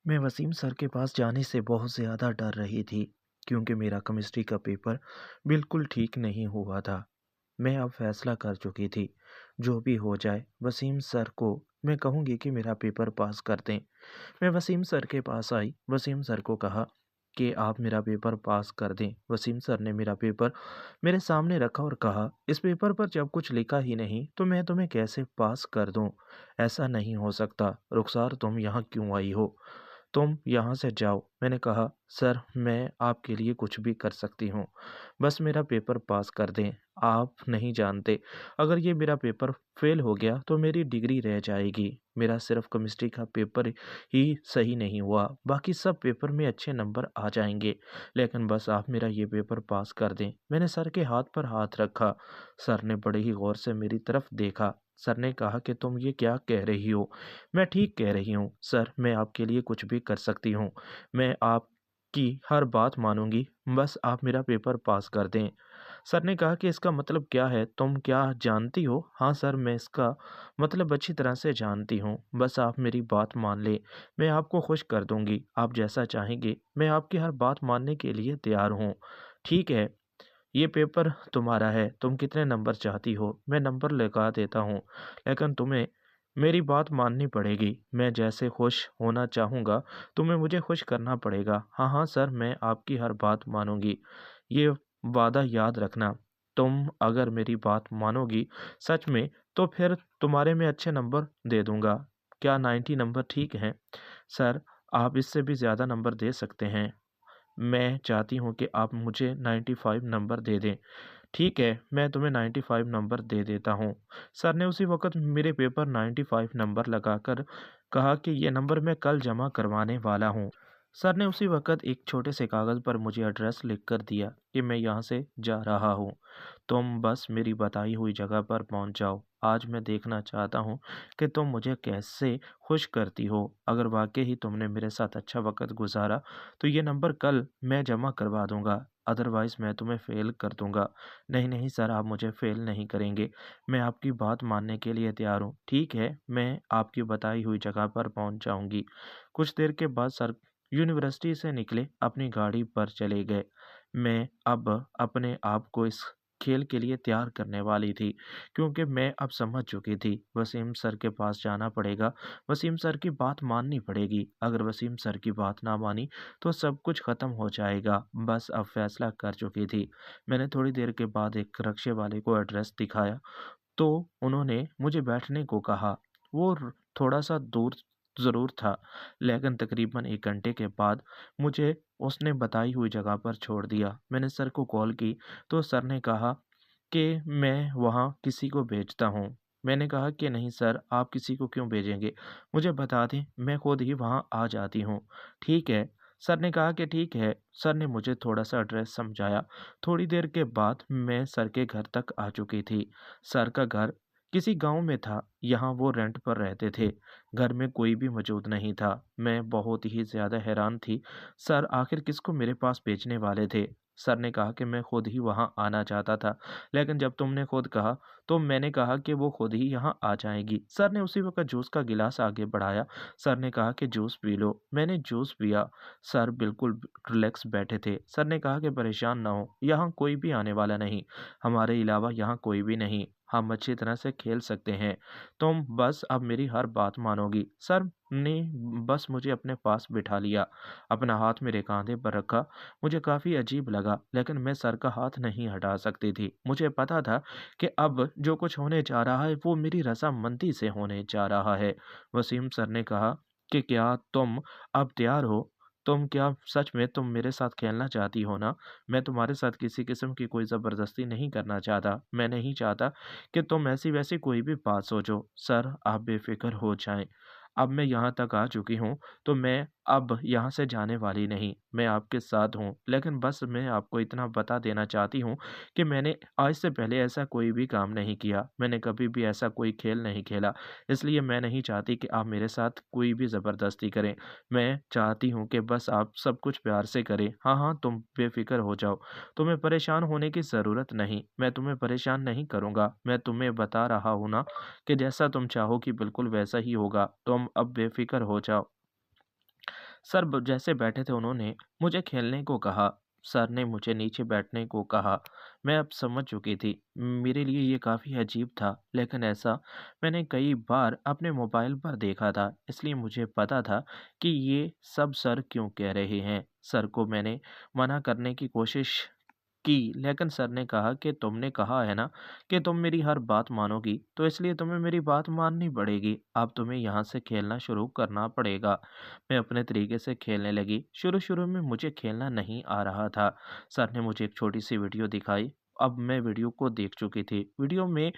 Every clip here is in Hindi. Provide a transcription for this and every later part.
मैं वसीम सर के पास जाने से बहुत ज़्यादा डर रही थी क्योंकि मेरा केमिस्ट्री का पेपर बिल्कुल ठीक नहीं हुआ था। मैं अब फैसला कर चुकी थी, जो भी हो जाए वसीम सर को मैं कहूँगी कि मेरा पेपर पास कर दें। मैं वसीम सर के पास आई, वसीम सर को कहा कि आप मेरा पेपर पास कर दें। वसीम सर ने मेरा पेपर मेरे सामने रखा और कहा, इस पेपर पर जब कुछ लिखा ही नहीं तो मैं तुम्हें कैसे पास कर दूं? ऐसा नहीं हो सकता। रुखसार, तुम यहाँ क्यों आई हो? तुम यहाँ से जाओ। मैंने कहा, सर मैं आपके लिए कुछ भी कर सकती हूँ, बस मेरा पेपर पास कर दें। आप नहीं जानते, अगर ये मेरा पेपर फेल हो गया तो मेरी डिग्री रह जाएगी। मेरा सिर्फ केमिस्ट्री का पेपर ही सही नहीं हुआ, बाकी सब पेपर में अच्छे नंबर आ जाएंगे, लेकिन बस आप मेरा ये पेपर पास कर दें। मैंने सर के हाथ पर हाथ रखा। सर ने बड़े ही गौर से मेरी तरफ देखा। सर ने कहा कि तुम ये क्या कह रही हो? मैं ठीक कह रही हूँ सर, मैं आपके लिए कुछ भी कर सकती हूँ। मैं आपकी हर बात मानूंगी, बस आप मेरा पेपर पास कर दें। सर ने कहा कि इसका मतलब क्या है, तुम क्या जानती हो? हाँ सर, मैं इसका मतलब अच्छी तरह से जानती हूँ, बस आप मेरी बात मान ले। मैं आपको खुश कर दूंगी, आप जैसा चाहेंगे मैं आपकी हर बात मानने के लिए तैयार हूँ। ठीक है, ये पेपर तुम्हारा है, तुम कितने नंबर चाहती हो मैं नंबर लगा देता हूँ, लेकिन तुम्हें मेरी बात माननी पड़ेगी। मैं जैसे खुश होना चाहूँगा तुम्हें मुझे खुश करना पड़ेगा। हाँ हाँ सर, मैं आपकी हर बात मानूंगी, ये वादा याद रखना। तुम अगर मेरी बात मानोगी सच में, तो फिर तुम्हारे में अच्छे नंबर दे दूंगा। क्या 90 नंबर ठीक हैं? सर, आप इससे भी ज़्यादा नंबर दे सकते हैं। मैं चाहती हूँ कि आप मुझे 95 नंबर दे दें। ठीक है, मैं तुम्हें 95 नंबर दे देता हूँ। सर ने उसी वक़्त मेरे पेपर 95 नंबर लगाकर कहा कि ये नंबर मैं कल जमा करवाने वाला हूँ। सर ने उसी वक़्त एक छोटे से कागज़ पर मुझे एड्रेस लिख कर दिया कि मैं यहाँ से जा रहा हूँ। तुम बस मेरी बताई हुई जगह पर पहुँच जाओ। आज मैं देखना चाहता हूँ कि तुम मुझे कैसे खुश करती हो। अगर वाक़ई ही तुमने मेरे साथ अच्छा वक़्त गुज़ारा, तो ये नंबर कल मैं जमा करवा दूँगा, अदरवाइज़ मैं तुम्हें फ़ेल कर दूँगा। नहीं, नहीं सर, आप मुझे फ़ेल नहीं करेंगे। मैं आपकी बात मानने के लिए तैयार हूँ। ठीक है, मैं आपकी बताई हुई जगह पर पहुँच जाऊँगी। कुछ देर के बाद सर यूनिवर्सिटी से निकले, अपनी गाड़ी पर चले गए। मैं अब अपने आप को इस खेल के लिए तैयार करने वाली थी, क्योंकि मैं अब समझ चुकी थी वसीम सर के पास जाना पड़ेगा, वसीम सर की बात माननी पड़ेगी। अगर वसीम सर की बात ना मानी तो सब कुछ ख़त्म हो जाएगा। बस अब फैसला कर चुकी थी। मैंने थोड़ी देर के बाद एक रिक्शे वाले को एड्रेस दिखाया, तो उन्होंने मुझे बैठने को कहा। वो थोड़ा-सा दूर ज़रूर था, लेकिन तकरीबन 1 घंटे के बाद मुझे उसने बताई हुई जगह पर छोड़ दिया। मैंने सर को कॉल की, तो सर ने कहा कि मैं वहाँ किसी को भेजता हूँ। मैंने कहा कि नहीं सर, आप किसी को क्यों भेजेंगे? मुझे बता दें, मैं खुद ही वहाँ आ जाती हूँ। ठीक है। सर ने कहा कि ठीक है। सर ने मुझे थोड़ा-सा एड्रेस समझाया। थोड़ी देर के बाद मैं सर के घर तक आ चुकी थी। सर का घर किसी गाँव में था, यहाँ वो रेंट पर रहते थे। घर में कोई भी मौजूद नहीं था। मैं बहुत ही ज़्यादा हैरान थी, सर आखिर किसको मेरे पास भेजने वाले थे? सर ने कहा कि मैं खुद ही वहाँ आना चाहता था, लेकिन जब तुमने खुद कहा, तो मैंने कहा कि वो खुद ही यहाँ आ जाएँगी। सर ने उसी वक़्त जूस का गिलास आगे बढ़ाया। सर ने कहा कि जूस पी लो। मैंने जूस पिया। सर बिल्कुल रिलैक्स बैठे थे। सर ने कहा कि परेशान ना हो, यहाँ कोई भी आने वाला नहीं। हमारे अलावा यहाँ कोई भी नहीं। हम अच्छी तरह से खेल सकते हैं। तुम बस अब मेरी हर बात मानोगी। सर ने बस मुझे अपने पास बिठा लिया, अपना हाथ मेरे कंधे पर रखा। मुझे काफ़ी अजीब लगा, लेकिन मैं सर का हाथ नहीं हटा सकती थी। मुझे पता था कि अब जो कुछ होने जा रहा है वो मेरी रज़ामंदी से होने जा रहा है। वसीम सर ने कहा कि क्या तुम अब तैयार हो? क्या सच में तुम मेरे साथ खेलना चाहती हो ना? मैं तुम्हारे साथ किसी किस्म की कोई ज़बरदस्ती नहीं करना चाहता। मैं नहीं चाहता कि तुम ऐसी-वैसी कोई भी बात सोचो। सर, आप बेफ़िक्र हो जाएँ। अब मैं यहाँ तक आ चुकी हूँ, तो मैं अब यहाँ से जाने वाली नहीं। मैं आपके साथ हूँ, लेकिन बस मैं आपको इतना बता देना चाहती हूँ कि मैंने आज से पहले ऐसा कोई भी काम नहीं किया। मैंने कभी भी ऐसा कोई खेल नहीं खेला। इसलिए मैं नहीं चाहती कि आप मेरे साथ कोई भी ज़बरदस्ती करें। मैं चाहती हूँ कि बस आप सब कुछ प्यार से करें। हाँ, हाँ, तुम बेफ़िक्र हो जाओ। तुम्हें परेशान होने की ज़रूरत नहीं। मैं तुम्हें परेशान नहीं करूँगा। मैं तुम्हें बता रहा हूँ ना कि जैसा तुम चाहोगी बिल्कुल वैसा ही होगा। तुम अब बेफ़िक्र हो जाओ। सर जैसे बैठे थे उन्होंने मुझे खेलने को कहा। सर ने मुझे नीचे बैठने को कहा। मैं अब समझ चुकी थी। मेरे लिए ये काफ़ी अजीब था, लेकिन ऐसा मैंने कई बार अपने मोबाइल पर देखा था, इसलिए मुझे पता था कि ये सब सर क्यों कह रहे हैं। सर को मैंने मना करने की कोशिश की, लेकिन सर ने कहा कि तुमने कहा है ना कि तुम मेरी हर बात मानोगी, तो इसलिए तुम्हें मेरी बात माननी पड़ेगी। अब तुम्हें यहाँ से खेलना शुरू करना पड़ेगा। मैं अपने तरीके से खेलने लगी। शुरू-शुरू में मुझे खेलना नहीं आ रहा था। सर ने मुझे एक छोटी-सी वीडियो दिखाई। अब मैं वीडियो को देख चुकी थी। वीडियो में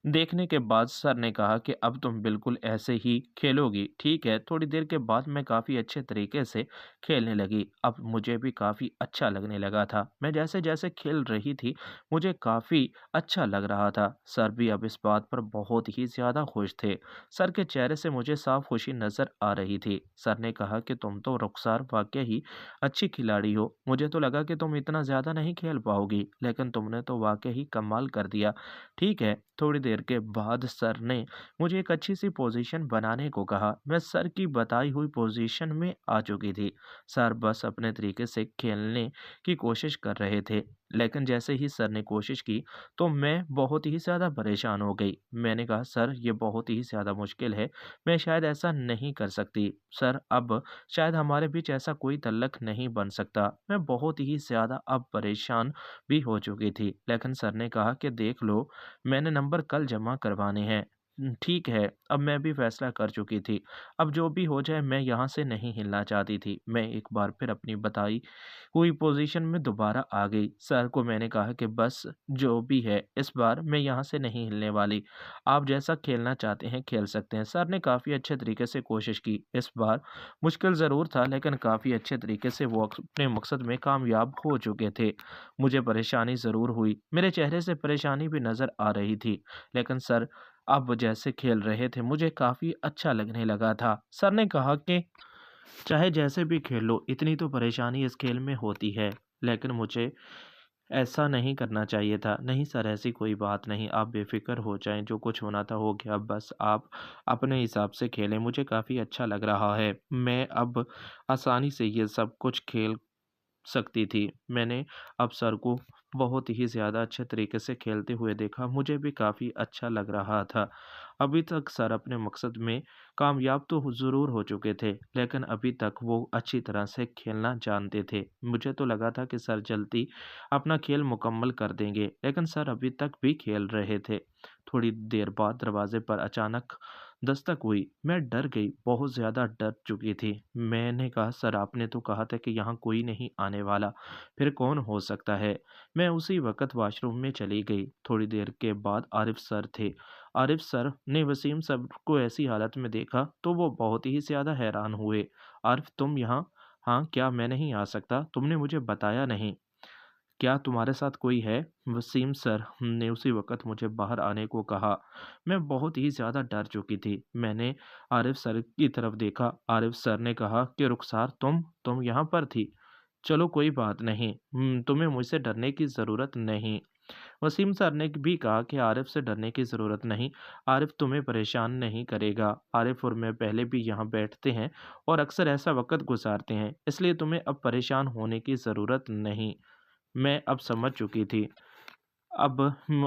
देखने के बाद सर ने कहा कि अब तुम बिल्कुल ऐसे ही खेलोगी, ठीक है। थोड़ी देर के बाद मैं काफ़ी अच्छे तरीके से खेलने लगी। अब मुझे भी काफ़ी अच्छा लगने लगा था। मैं जैसे-जैसे खेल रही थी, मुझे काफ़ी अच्छा लग रहा था। सर भी अब इस बात पर बहुत ही ज़्यादा खुश थे। सर के चेहरे से मुझे साफ खुशी नज़र आ रही थी। सर ने कहा कि तुम तो रुखसार वाक़ई ही अच्छी खिलाड़ी हो। मुझे तो लगा कि तुम इतना ज़्यादा नहीं खेल पाओगी, लेकिन तुमने तो वाक़ई ही कमाल कर दिया। ठीक है। थोड़ी देर के बाद सर ने मुझे एक अच्छी सी पोजीशन बनाने को कहा। मैं सर की बताई हुई पोजीशन में आ चुकी थी। सर बस अपने तरीके से खेलने की कोशिश कर रहे थे, लेकिन जैसे ही सर ने कोशिश की तो मैं बहुत ही ज़्यादा परेशान हो गई। मैंने कहा सर ये बहुत ही ज़्यादा मुश्किल है, मैं शायद ऐसा नहीं कर सकती। सर अब शायद हमारे बीच ऐसा कोई तल्लक नहीं बन सकता। मैं बहुत ही ज़्यादा अब परेशान भी हो चुकी थी, लेकिन सर ने कहा कि देख लो, मैंने नंबर कल जमा करवाने हैं। ठीक है, अब मैं भी फैसला कर चुकी थी। अब जो भी हो जाए मैं यहाँ से नहीं हिलना चाहती थी। मैं एक बार फिर अपनी बताई हुई पोज़ीशन में दोबारा आ गई। सर को मैंने कहा कि बस जो भी है इस बार मैं यहाँ से नहीं हिलने वाली। आप जैसा खेलना चाहते हैं खेल सकते हैं। सर ने काफ़ी अच्छे तरीके से कोशिश की। इस बार मुश्किल ज़रूर था, लेकिन काफ़ी अच्छे तरीके से वो अपने मकसद में कामयाब हो चुके थे। मुझे परेशानी ज़रूर हुई। मेरे चेहरे से परेशानी भी नज़र आ रही थी, लेकिन सर अब जैसे खेल रहे थे मुझे काफ़ी अच्छा लगने लगा था। सर ने कहा कि चाहे जैसे भी खेल लो, इतनी तो परेशानी इस खेल में होती है, लेकिन मुझे ऐसा नहीं करना चाहिए था। नहीं सर, ऐसी कोई बात नहीं, आप बेफ़िक्र हो जाएँ, जो कुछ होना था हो गया, बस आप अपने हिसाब से खेलें, मुझे काफ़ी अच्छा लग रहा है। मैं अब आसानी से ये सब कुछ खेल सकती थी। मैंने अब सर को बहुत ही ज़्यादा अच्छे तरीके से खेलते हुए देखा, मुझे भी काफ़ी अच्छा लग रहा था। अभी तक सर अपने मकसद में कामयाब तो ज़रूर हो चुके थे, लेकिन अभी तक वो अच्छी तरह से खेलना जानते थे। मुझे तो लगा था कि सर जल्दी अपना खेल मुकम्मल कर देंगे, लेकिन सर अभी तक भी खेल रहे थे। थोड़ी देर बाद दरवाज़े पर अचानक दस्तक हुई। मैं डर गई, बहुत ज़्यादा डर चुकी थी। मैंने कहा सर आपने तो कहा था कि यहाँ कोई नहीं आने वाला, फिर कौन हो सकता है? मैं उसी वक़्त वॉशरूम में चली गई। थोड़ी देर के बाद आरिफ़ सर थे। आरिफ़ सर ने वसीम सर को ऐसी हालत में देखा तो वो बहुत ही ज़्यादा हैरान हुए। आरिफ़ तुम यहाँ? हाँ, क्या मैं नहीं आ सकता? तुमने मुझे बताया नहीं। क्या तुम्हारे साथ कोई है? वसीम सर ने उसी वक़्त मुझे बाहर आने को कहा। मैं बहुत ही ज़्यादा डर चुकी थी। मैंने आरिफ़ सर की तरफ देखा। आरिफ़ सर ने कहा कि रुखसार तुम यहाँ पर थी? चलो कोई बात नहीं। तुम्हें मुझसे डरने की ज़रूरत नहीं। वसीम सर ने भी कहा कि आरिफ़ से डरने की ज़रूरत नहीं। आरिफ़ तुम्हें परेशान नहीं करेगा। आरिफ़ और मैं पहले भी यहाँ बैठते हैं और अक्सर ऐसा वक़्त गुज़ारते हैं, इसलिए तुम्हें अब परेशान होने की ज़रूरत नहीं। मैं अब समझ चुकी थी। अब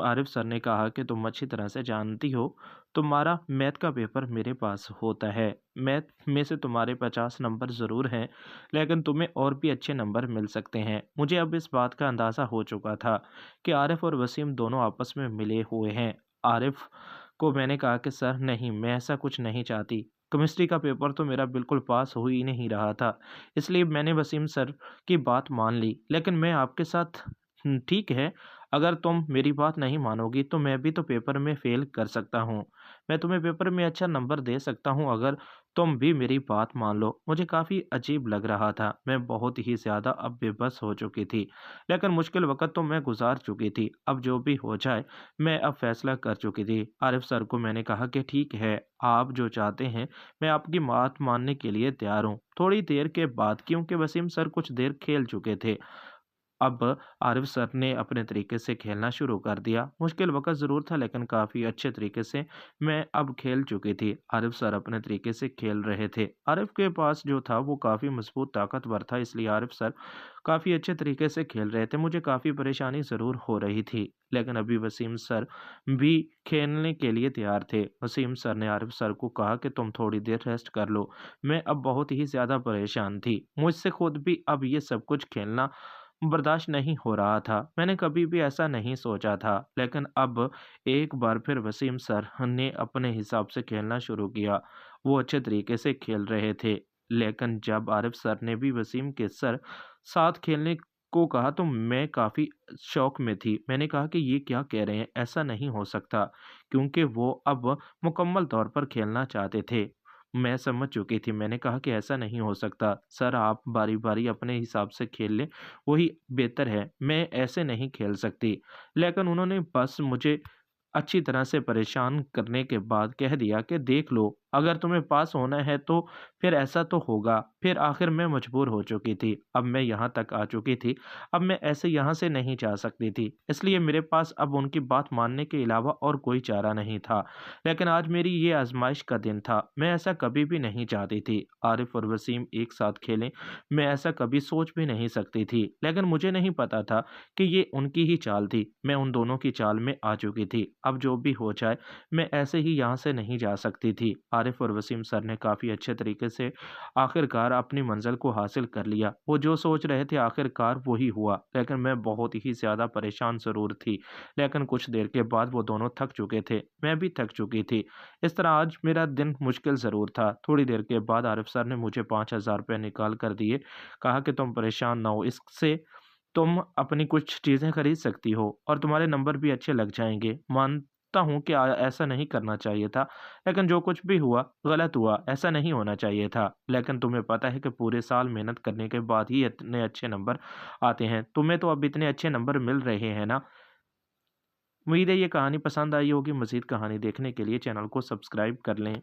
आरिफ़ सर ने कहा कि तुम अच्छी तरह से जानती हो, तुम्हारा मैथ का पेपर मेरे पास होता है। मैथ में से तुम्हारे 50 नंबर ज़रूर हैं, लेकिन तुम्हें और भी अच्छे नंबर मिल सकते हैं। मुझे अब इस बात का अंदाज़ा हो चुका था कि आरिफ़ और वसीम दोनों आपस में मिले हुए हैं। आरिफ़ को मैंने कहा कि सर नहीं, मैं ऐसा कुछ नहीं चाहती। केमिस्ट्री का पेपर तो मेरा बिल्कुल पास हो ही नहीं रहा था, इसलिए मैंने वसीम सर की बात मान ली। लेकिन मैं आपके साथ ठीक है, अगर तुम मेरी बात नहीं मानोगी तो मैं भी तो पेपर में फ़ेल कर सकता हूँ। मैं तुम्हें पेपर में अच्छा नंबर दे सकता हूँ अगर तुम भी मेरी बात मान लो। मुझे काफ़ी अजीब लग रहा था। मैं बहुत ही ज़्यादा अब बेबस हो चुकी थी। लेकिन मुश्किल वक़्त तो मैं गुज़ार चुकी थी। अब जो भी हो जाए मैं अब फ़ैसला कर चुकी थी। आरिफ़ सर को मैंने कहा कि ठीक है, आप जो चाहते हैं मैं आपकी बात मानने के लिए तैयार हूँ। थोड़ी देर के बाद क्योंकि वसीम सर कुछ देर खेल चुके थे, अब आरिफ सर ने अपने तरीके से खेलना शुरू कर दिया। मुश्किल वक़्त ज़रूर था लेकिन काफ़ी अच्छे तरीके से मैं अब खेल चुकी थी। आरिफ सर अपने तरीके से खेल रहे थे। आरिफ के पास जो था वो काफ़ी मज़बूत ताकतवर था, इसलिए आरिफ सर काफ़ी अच्छे तरीके से खेल रहे थे। मुझे काफ़ी परेशानी ज़रूर हो रही थी, लेकिन अभी वसीम सर भी खेलने के लिए तैयार थे। वसीम सर ने आरिफ सर को कहा कि तुम थोड़ी देर रेस्ट कर लो। मैं अब बहुत ही ज़्यादा परेशान थी। मुझसे खुद भी अब ये सब कुछ खेलना बर्दाश्त नहीं हो रहा था। मैंने कभी भी ऐसा नहीं सोचा था, लेकिन अब एक बार फिर वसीम सर ने अपने हिसाब से खेलना शुरू किया। वो अच्छे तरीके से खेल रहे थे, लेकिन जब आरिफ सर ने भी वसीम के सर साथ खेलने को कहा तो मैं काफ़ी शॉक में थी। मैंने कहा कि ये क्या कह रहे हैं? ऐसा नहीं हो सकता, क्योंकि वो अब मुकम्मल तौर पर खेलना चाहते थे। मैं समझ चुकी थी। मैंने कहा कि ऐसा नहीं हो सकता। सर आप बारी-बारी अपने हिसाब से खेल लें, वही बेहतर है। मैं ऐसे नहीं खेल सकती। लेकिन उन्होंने बस मुझे अच्छी तरह से परेशान करने के बाद कह दिया कि देख लो, अगर तुम्हें पास होना है तो फिर ऐसा तो होगा। फिर आखिर मैं मजबूर हो चुकी थी। अब मैं यहाँ तक आ चुकी थी। अब मैं ऐसे यहाँ से नहीं जा सकती थी। इसलिए मेरे पास अब उनकी बात मानने के अलावा और कोई चारा नहीं था। लेकिन आज मेरी ये आज़माइश का दिन था। मैं ऐसा कभी भी नहीं चाहती थी। आरिफ और वसीम एक साथ खेलें, मैं ऐसा कभी सोच भी नहीं सकती थी। लेकिन मुझे नहीं पता था कि ये उनकी ही चाल थी। मैं उन दोनों की चाल में आ चुकी थी। अब जो भी हो जाए, मैं ऐसे ही यहाँ से नहीं जा सकती थी। आरिफ और वसीम सर ने काफ़ी अच्छे तरीके से आखिरकार अपनी मंज़िल को हासिल कर लिया। वो जो सोच रहे थे आखिरकार वही हुआ। लेकिन मैं बहुत ही ज़्यादा परेशान ज़रूर थी। लेकिन कुछ देर के बाद वो दोनों थक चुके थे। मैं भी थक चुकी थी। इस तरह आज मेरा दिन मुश्किल ज़रूर था। थोड़ी देर के बाद आरिफ सर ने मुझे 5,000 रुपए निकाल कर दिए। कहा कि तुम परेशान ना हो, इससे तुम अपनी कुछ चीज़ें खरीद सकती हो और तुम्हारे नंबर भी अच्छे लग जाएँगे। मानता हूँ कि ऐसा नहीं करना चाहिए था, लेकिन जो कुछ भी हुआ, गलत हुआ, ऐसा नहीं होना चाहिए था। लेकिन तुम्हें पता है कि पूरे साल मेहनत करने के बाद ही इतने अच्छे नंबर आते हैं। तुम्हें तो अब इतने अच्छे नंबर मिल रहे हैं ना। उम्मीद है ये कहानी पसंद आई होगी। मज़ीद कहानी देखने के लिए चैनल को सब्सक्राइब कर लें।